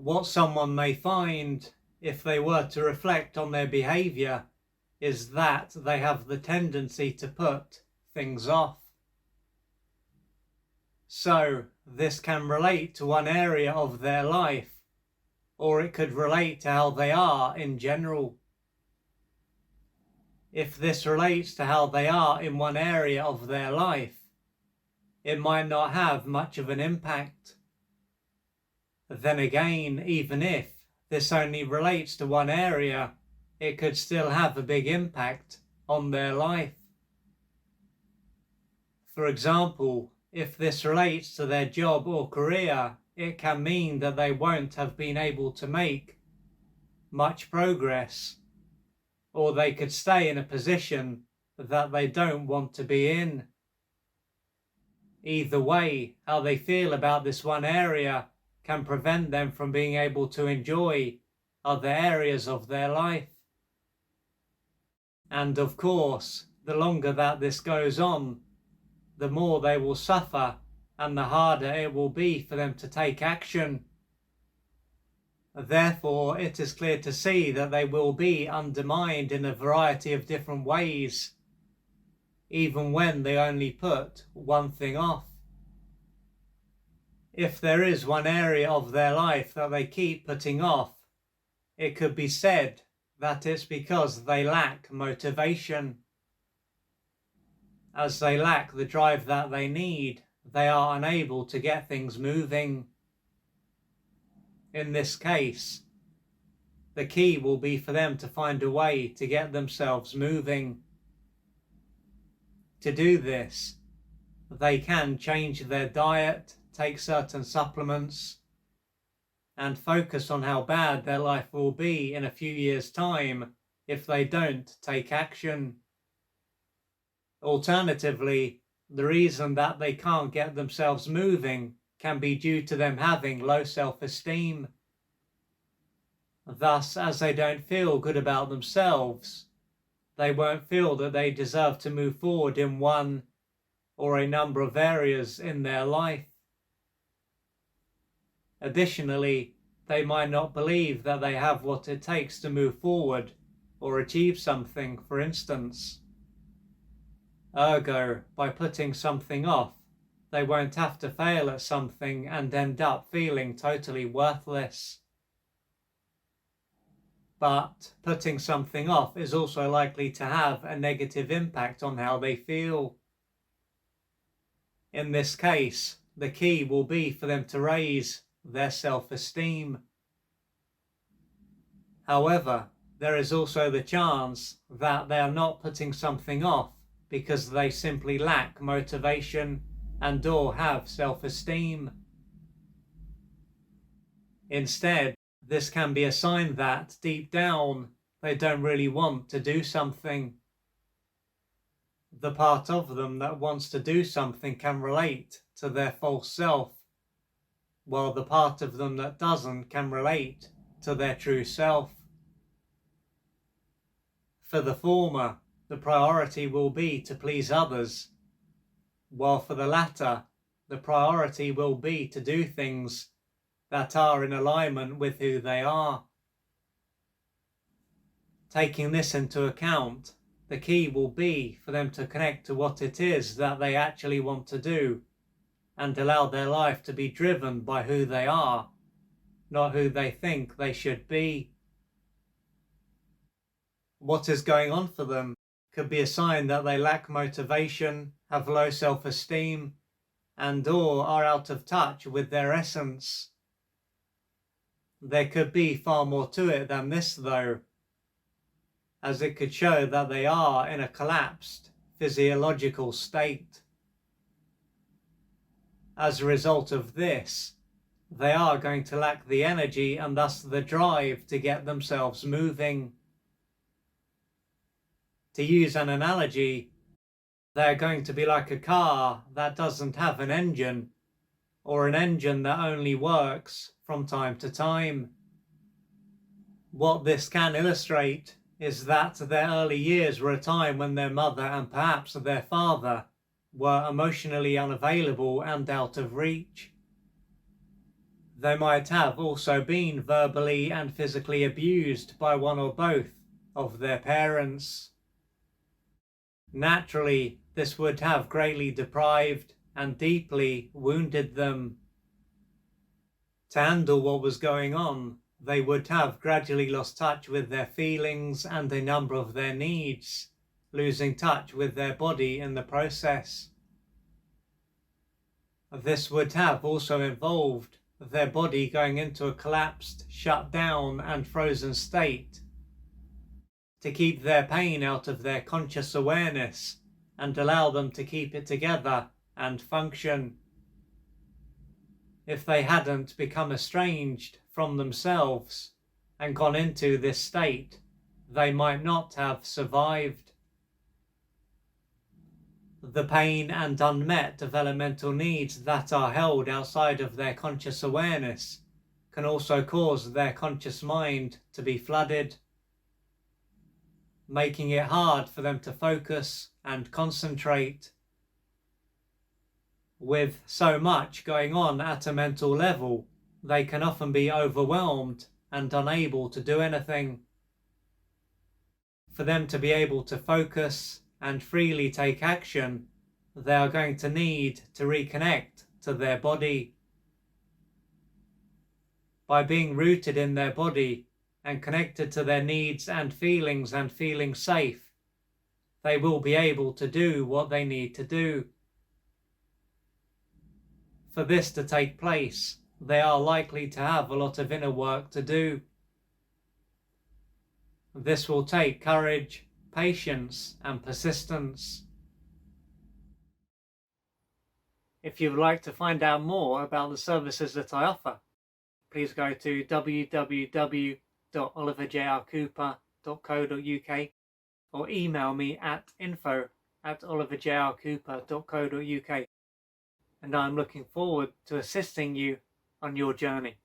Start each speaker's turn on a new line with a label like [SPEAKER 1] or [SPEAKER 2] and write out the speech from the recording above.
[SPEAKER 1] What someone may find if they were to reflect on their behavior is that they have the tendency to put things off. So this can relate to one area of their life, or it could relate to how they are in general. If this relates to how they are in one area of their life, it might not have much of an impact. Then again, even if this only relates to one area, it could still have a big impact on their life. For example, if this relates to their job or career, it can mean that they won't have been able to make much progress, or they could stay in a position that they don't want to be in. Either way, how they feel about this one area can prevent them from being able to enjoy other areas of their life. And of course, the longer that this goes on, the more they will suffer and the harder it will be for them to take action. Therefore, it is clear to see that they will be undermined in a variety of different ways, even when they only put one thing off. If there is one area of their life that they keep putting off, it could be said that it's because they lack motivation. As they lack the drive that they need, they are unable to get things moving. In this case, the key will be for them to find a way to get themselves moving. To do this, they can change their diet, take certain supplements, and focus on how bad their life will be in a few years' time if they don't take action. Alternatively, the reason that they can't get themselves moving can be due to them having low self-esteem. Thus, as they don't feel good about themselves, they won't feel that they deserve to move forward in one or a number of areas in their life. Additionally, they might not believe that they have what it takes to move forward or achieve something, for instance. Ergo, by putting something off, they won't have to fail at something and end up feeling totally worthless. But putting something off is also likely to have a negative impact on how they feel. In this case, the key will be for them to raise their self-esteem. However, there is also the chance that they are not putting something off because they simply lack motivation and/or have self-esteem. Instead, this can be a sign that deep down they don't really want to do something. The part of them that wants to do something can relate to their false self, while the part of them that doesn't can relate to their true self. For the former, the priority will be to please others, while for the latter, the priority will be to do things that are in alignment with who they are. Taking this into account, the key will be for them to connect to what it is that they actually want to do and allow their life to be driven by who they are, not who they think they should be. What is going on for them could be a sign that they lack motivation, have low self-esteem, and/or are out of touch with their essence. There could be far more to it than this though, as it could show that they are in a collapsed physiological state. As a result of this, they are going to lack the energy and thus the drive to get themselves moving. To use an analogy, they're going to be like a car that doesn't have an engine, or an engine that only works from time to time. What this can illustrate is that their early years were a time when their mother and perhaps their father were emotionally unavailable and out of reach. They might have also been verbally and physically abused by one or both of their parents. Naturally, this would have greatly deprived and deeply wounded them. To handle what was going on, they would have gradually lost touch with their feelings and a number of their needs, losing touch with their body in the process. This would have also involved their body going into a collapsed, shut down and frozen state to keep their pain out of their conscious awareness and allow them to keep it together and function. If they hadn't become estranged from themselves and gone into this state, they might not have survived. The pain and unmet developmental needs that are held outside of their conscious awareness can also cause their conscious mind to be flooded, making it hard for them to focus and concentrate. With so much going on at a mental level, they can often be overwhelmed and unable to do anything. For them to be able to focus and freely take action, they are going to need to reconnect to their body. By being rooted in their body and connected to their needs and feeling safe, they will be able to do what they need to do. For this to take place, they are likely to have a lot of inner work to do. This will take courage, patience, and persistence. If you would like to find out more about the services that I offer, please go to www.oliverjrcooper.co.uk or email me at info@oliverjrcooper.co.uk, and I'm looking forward to assisting you on your journey.